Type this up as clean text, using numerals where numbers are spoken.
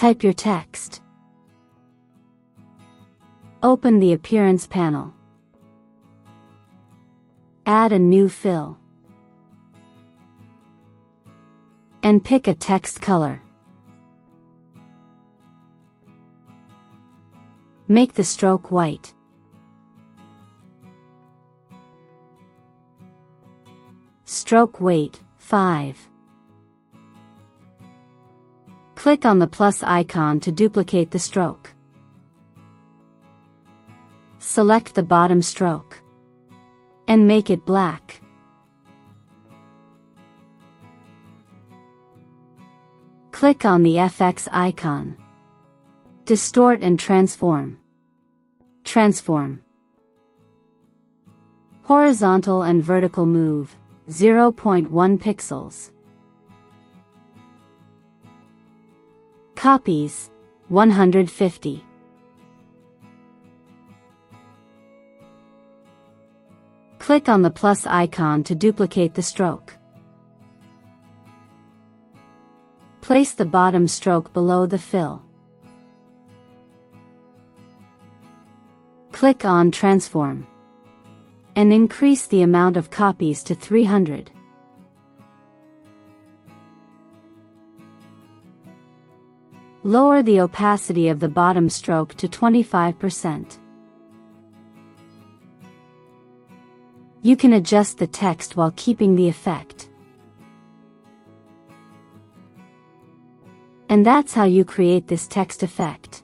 Type your text. Open the Appearance panel. Add a new fill. And pick a text color. Make the stroke white. Stroke weight, 5. Click on the plus icon to duplicate the stroke. Select the bottom stroke. And make it black. Click on the FX icon. Distort and transform. Transform. Horizontal and vertical move, 0.1 pixels. Copies, 150. Click on the plus icon to duplicate the stroke. Place the bottom stroke below the fill. Click on Transform. And increase the amount of copies to 300. Lower the opacity of the bottom stroke to 25%. You can adjust the text while keeping the effect. And that's how you create this text effect.